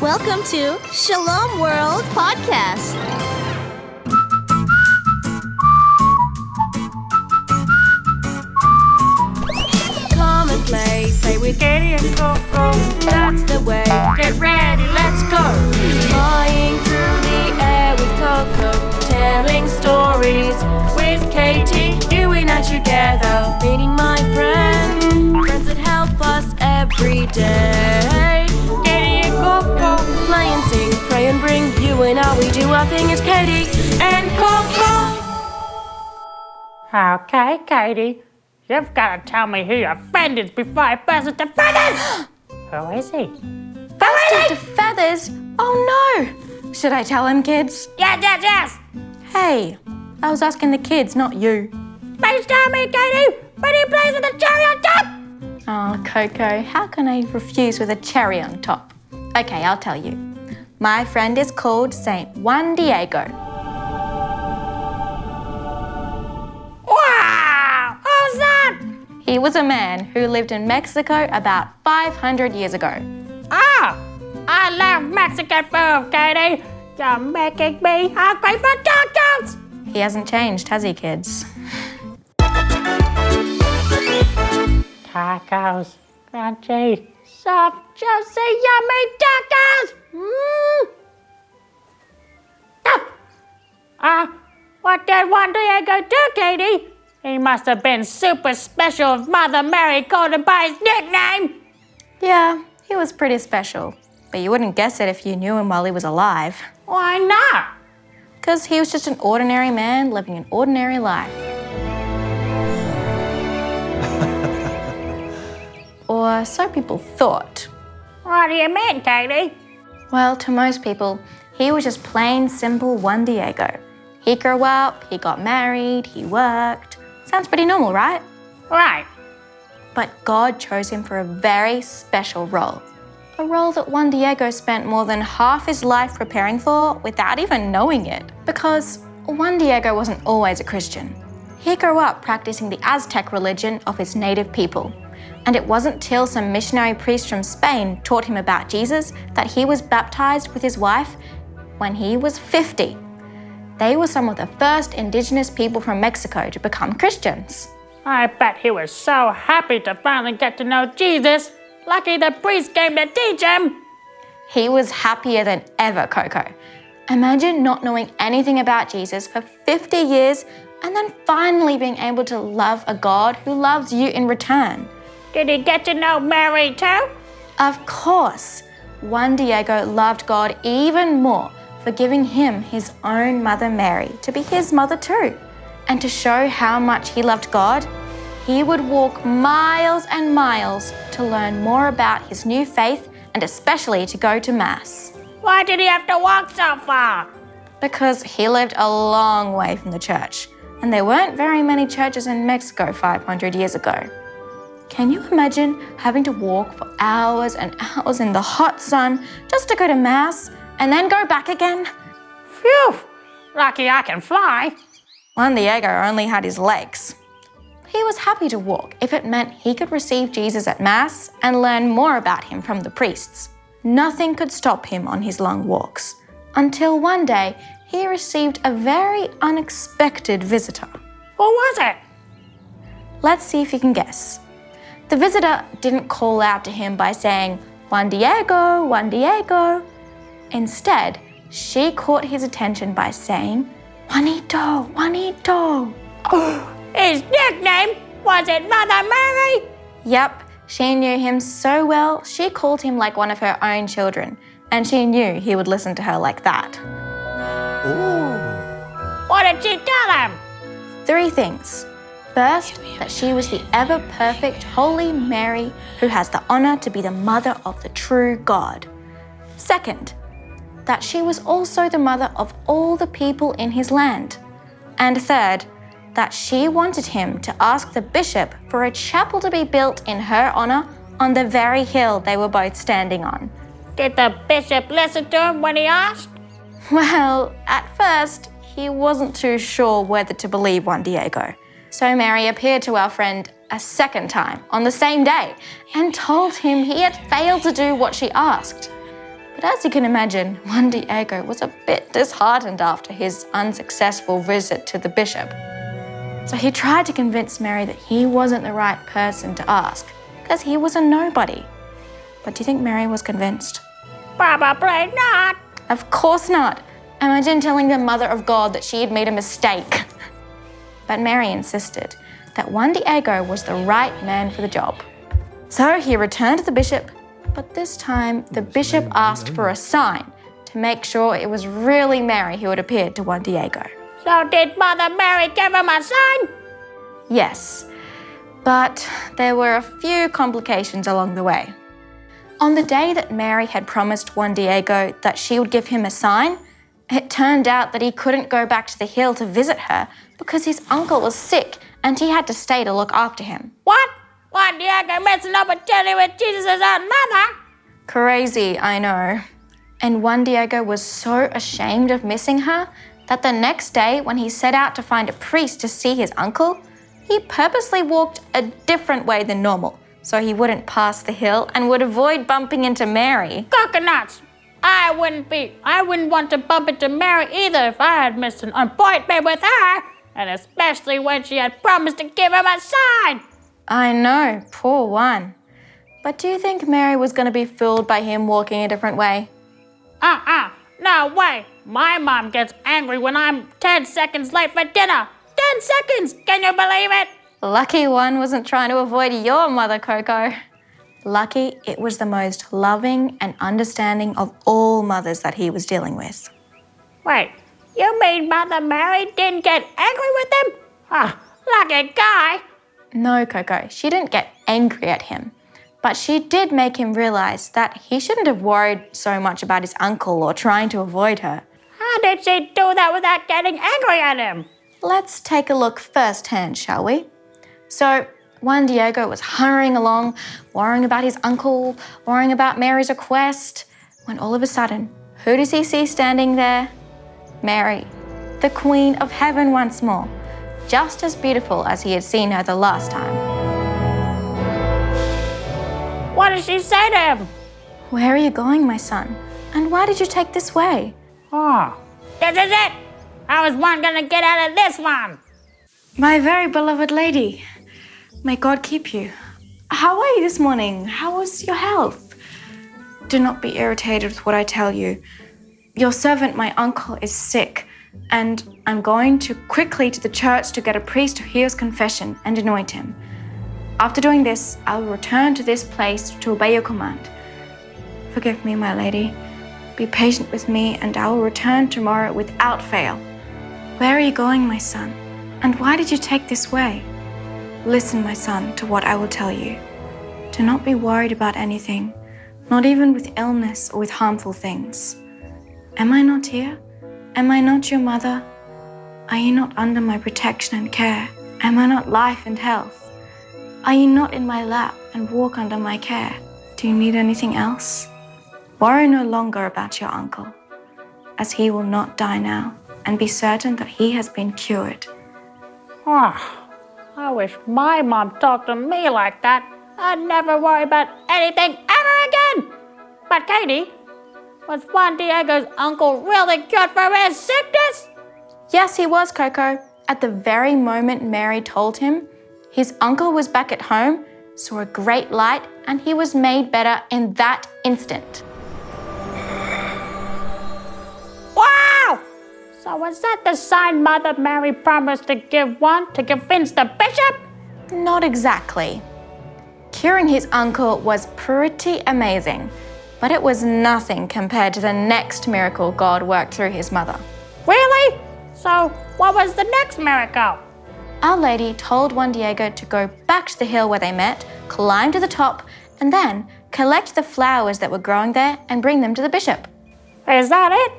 Welcome to Shalom World Podcasts. Come and play with Katie and Koco. That's the way. Get ready, let's go. Flying through the air with Koco, telling stories with Katie. You and I together, meeting my friends that help us every day. Katie and Koco, play and sing, pray and bring. You and I, we do our thing. It's Katie and Koco. Okay, Katie. You've got to tell me who your friend is before I burst into feathers! Who is he? Burst into feathers? Oh no! Should I tell him, kids? Yes! Hey, I was asking the kids, not you. Please tell me, Katie, when he plays with a cherry on top! Oh, Coco, how can I refuse with a cherry on top? Okay, I'll tell you. My friend is called Saint Juan Diego. Wow! Who's that? He was a man who lived in Mexico about 500 years ago. Oh! I love Mexican food, Katie! You're making me hungry for tacos! He hasn't changed, has he, kids? Tacos. Crunchy, soft, juicy, yummy tacos! What did Juan Diego do, Katie? He must have been super special if Mother Mary called him by his nickname. Yeah, he was pretty special. But you wouldn't guess it if you knew him while he was alive. Why not? Because he was just an ordinary man living an ordinary life. Or so people thought. What do you mean, Katie? Well, to most people, he was just plain simple Juan Diego. He grew up, he got married, he worked. Sounds pretty normal, right? Right. But God chose him for a very special role. A role that Juan Diego spent more than half his life preparing for without even knowing it. Because Juan Diego wasn't always a Christian. He grew up practicing the Aztec religion of his native people. And it wasn't till some missionary priests from Spain taught him about Jesus that he was baptized with his wife when he was 50. They were some of the first indigenous people from Mexico to become Christians. I bet he was so happy to finally get to know Jesus. Lucky the priest came to teach him. He was happier than ever, Coco. Imagine not knowing anything about Jesus for 50 years and then finally being able to love a God who loves you in return. Did he get to know Mary too? Of course. Juan Diego loved God even more for giving him his own mother Mary to be his mother too. And to show how much he loved God, he would walk miles and miles to learn more about his new faith and especially to go to Mass. Why did he have to walk so far? Because he lived a long way from the church, and there weren't very many churches in Mexico 500 years ago. Can you imagine having to walk for hours and hours in the hot sun just to go to Mass and then go back again? Phew! Lucky I can fly. Juan Diego only had his legs. He was happy to walk if it meant he could receive Jesus at Mass and learn more about him from the priests. Nothing could stop him on his long walks, until one day he received a very unexpected visitor. Who was it? Let's see if you can guess. The visitor didn't call out to him by saying, "Juan Diego, Juan Diego." Instead, she caught his attention by saying, "Juanito, Juanito." His nickname? Was it Mother Mary? Yep, she knew him so well, she called him like one of her own children, and she knew he would listen to her like that. Ooh. What did she tell him? 3 things. First, that she was the ever-perfect Holy Mary who has the honor to be the mother of the true God. Second, that she was also the mother of all the people in his land. And third, that she wanted him to ask the bishop for a chapel to be built in her honor on the very hill they were both standing on. Did the bishop listen to him when he asked? Well, at first, he wasn't too sure whether to believe Juan Diego. So Mary appeared to our friend a second time on the same day and told him he had failed to do what she asked. But But as you can imagine, Juan Diego was a bit disheartened after his unsuccessful visit to the bishop. So he tried to convince Mary that he wasn't the right person to ask, because he was a nobody. But do you think Mary was convinced? Probably not. Of course not. Imagine telling the Mother of God that she had made a mistake. But Mary insisted that Juan Diego was the right man for the job. So he returned to the bishop, but this time the bishop asked for a sign to make sure it was really Mary who had appeared to Juan Diego. So did Mother Mary give him a sign? Yes, but there were a few complications along the way. On the day that Mary had promised Juan Diego that she would give him a sign, it turned out that he couldn't go back to the hill to visit her because his uncle was sick and he had to stay to look after him. What? Juan Diego missed an opportunity with Jesus' own mother? Crazy, I know. And Juan Diego was so ashamed of missing her that the next day when he set out to find a priest to see his uncle, he purposely walked a different way than normal so he wouldn't pass the hill and would avoid bumping into Mary. Coconuts! I wouldn't want to bump into Mary either if I had missed an appointment with her, and especially when she had promised to give him a sign. I know, poor Juan. But do you think Mary was going to be fooled by him walking a different way? No way. My mom gets angry when I'm 10 seconds late for dinner. 10 seconds! Can you believe it? Lucky Juan wasn't trying to avoid your mother, Coco. Lucky it was the most loving and understanding of all mothers that he was dealing with. Wait, you mean Mother Mary didn't get angry with him? Lucky guy. No, Coco, she didn't get angry at him. But she did make him realize that he shouldn't have worried so much about his uncle or trying to avoid her. How did she do that without getting angry at him? Let's take a look firsthand, shall we? So, Juan Diego was hurrying along, worrying about his uncle, worrying about Mary's request, when all of a sudden, who does he see standing there? Mary, the Queen of Heaven once more, just as beautiful as he had seen her the last time. What did she say to him? Where are you going, my son? And why did you take this way? This is it! How is one gonna get out of this one? My very beloved lady, may God keep you. How are you this morning? How was your health? Do not be irritated with what I tell you. Your servant, my uncle, is sick, and I'm going quickly to the church to get a priest to hear his confession and anoint him. After doing this, I will return to this place to obey your command. Forgive me, my lady. Be patient with me, and I will return tomorrow without fail. Where are you going, my son? And why did you take this way? Listen, my son, to what I will tell you. Do not be worried about anything, not even with illness or with harmful things. Am I not here? Am I not your mother? Are you not under my protection and care? Am I not life and health? Are you not in my lap and walk under my care? Do you need anything else? Worry no longer about your uncle, as he will not die now, and be certain that he has been cured. I wish my mom talked to me like that. I'd never worry about anything ever again. But Katie, was Juan Diego's uncle really cured from his sickness? Yes, he was, Coco. At the very moment Mary told him, his uncle was back at home, saw a great light, and he was made better in that instant. Wow! So was that the sign Mother Mary promised to give Juan to convince the bishop? Not exactly. Curing his uncle was pretty amazing, but it was nothing compared to the next miracle God worked through his mother. Really? So what was the next miracle? Our Lady told Juan Diego to go back to the hill where they met, climb to the top, and then collect the flowers that were growing there and bring them to the bishop. Is that it?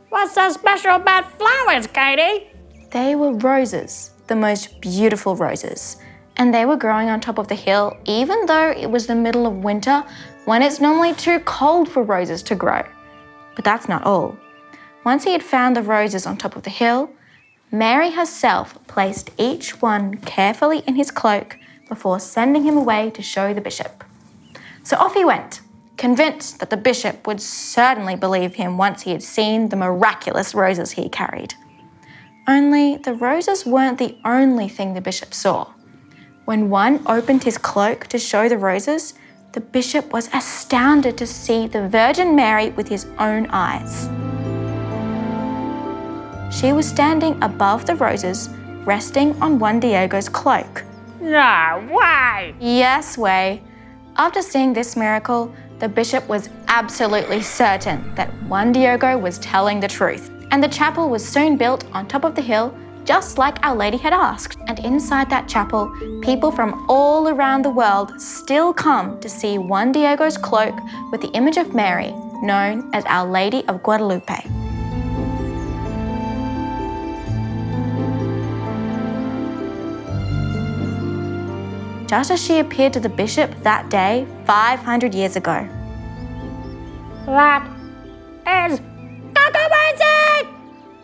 What's so special about flowers, Katie? They were roses, the most beautiful roses, and they were growing on top of the hill even though it was the middle of winter when it's normally too cold for roses to grow. But that's not all. Once he had found the roses on top of the hill, Mary herself placed each one carefully in his cloak before sending him away to show the bishop. So off he went, convinced that the bishop would certainly believe him once he had seen the miraculous roses he carried. Only the roses weren't the only thing the bishop saw. When one opened his cloak to show the roses, the bishop was astounded to see the Virgin Mary with his own eyes. She was standing above the roses, resting on Juan Diego's cloak. No way! Yes, way. After seeing this miracle, the bishop was absolutely certain that Juan Diego was telling the truth. And the chapel was soon built on top of the hill, just like Our Lady had asked. And inside that chapel, people from all around the world still come to see Juan Diego's cloak with the image of Mary, known as Our Lady of Guadalupe. Just as she appeared to the bishop that day 500 years ago. That is amazing!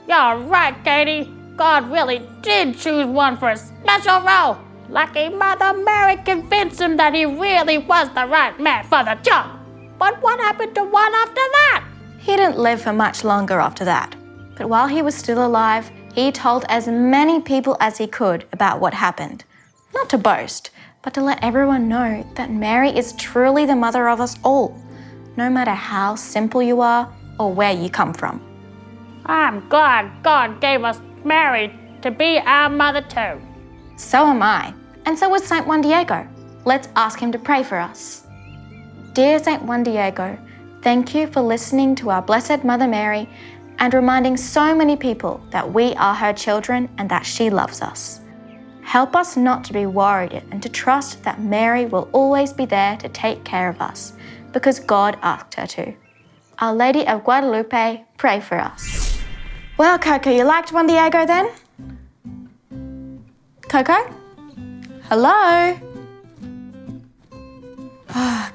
You're right, Katie. God really did choose one for a special role. Lucky Mother Mary convinced him that he really was the right man for the job. But what happened to Juan after that? He didn't live for much longer after that. But while he was still alive, he told as many people as he could about what happened. Not to boast, but to let everyone know that Mary is truly the mother of us all, no matter how simple you are or where you come from. I'm glad God gave us Mary to be our mother too. So am I, and so was Saint Juan Diego. Let's ask him to pray for us. Dear Saint Juan Diego, thank you for listening to our Blessed Mother Mary and reminding so many people that we are her children and that she loves us. Help us not to be worried and to trust that Mary will always be there to take care of us, because God asked her to. Our Lady of Guadalupe, pray for us. Well, Coco, you liked Juan Diego then? Coco? Hello?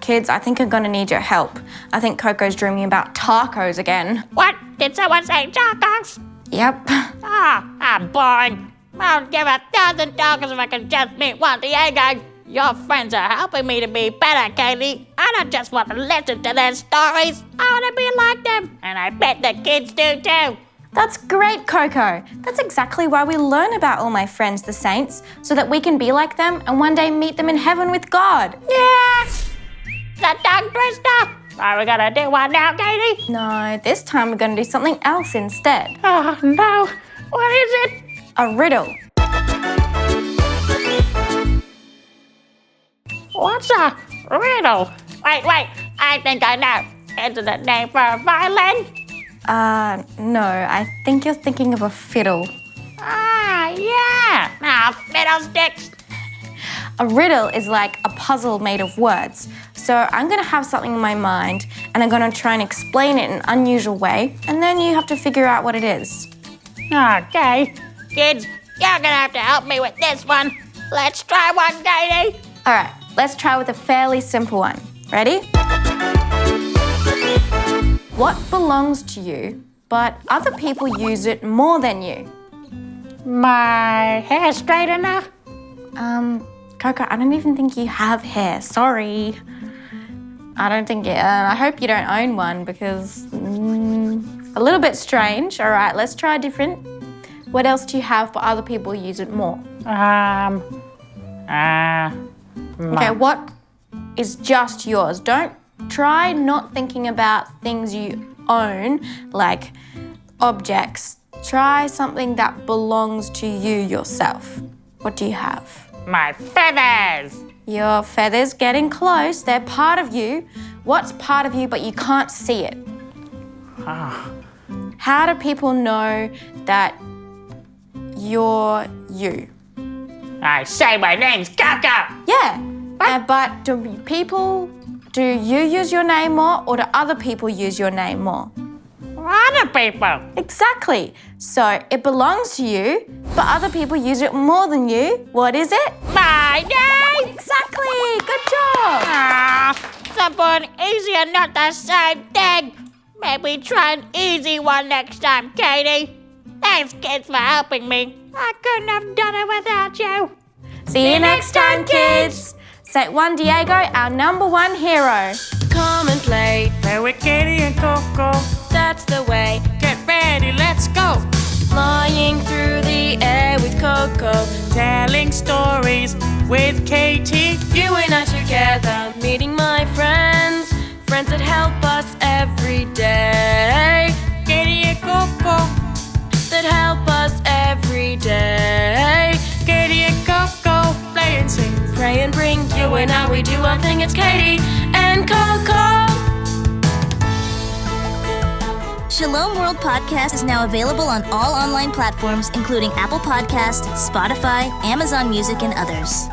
Kids, I think I'm gonna need your help. I think Coco's dreaming about tacos again. What? Did someone say tacos? Yep. I'm boring. I'll give 1,000 tacos if I can just meet Juan Diego. Your friends are helping me to be better, Katie. I don't just want to listen to their stories. I want to be like them. And I bet the kids do too. That's great, Coco. That's exactly why we learn about all my friends, the saints, so that we can be like them and one day meet them in heaven with God. Yeah! The tongue twister. Are we gonna do one now, Katie? No, this time we're gonna do something else instead. Oh no. What is it? A riddle. What's a riddle? Wait, I think I know. Is it a name for a violin? No, I think you're thinking of a fiddle. Ah, yeah. Fiddlesticks. A riddle is like a puzzle made of words. So I'm gonna have something in my mind and I'm gonna try and explain it in an unusual way, and then you have to figure out what it is. Okay. Kids, you're gonna have to help me with this one. Let's try one, Katie. All right, let's try with a fairly simple one. Ready? What belongs to you, but other people use it more than you? My hair straightener? Coco, I don't even think you have hair. Sorry. I don't think I hope you don't own one because a little bit strange. All right, let's try different. What else do you have but other people use it more? Okay, what is just yours? Don't try not thinking about things you own, like objects. Try something that belongs to you yourself. What do you have? My feathers. Your feathers, getting close. They're part of you. What's part of you but you can't see it? How do people know that you're you? I say my name's Koco. Yeah, but do you use your name more or do other people use your name more? Other people. Exactly. So it belongs to you, but other people use it more than you. What is it? My name. Exactly. Good job. Simple and easy are not the same thing. Maybe try an easy one next time, Katie. Thanks, kids, for helping me. I couldn't have done it without you. See you next time, kids. Say Juan Diego, our number one hero. Come and play with Katie and Coco. that's the way. Get ready, let's go. Flying through the air with Coco, Telling stories with Katie. you and I together, meeting my friends, friends that help us every day, Katie and Coco. that help us every day. Katie and Coco. Play and sing. Pray and bring you and I, we do our thing. It's Katie and Coco. Shalom World Podcast is now available on all online platforms, including Apple Podcasts, Spotify, Amazon Music, and others.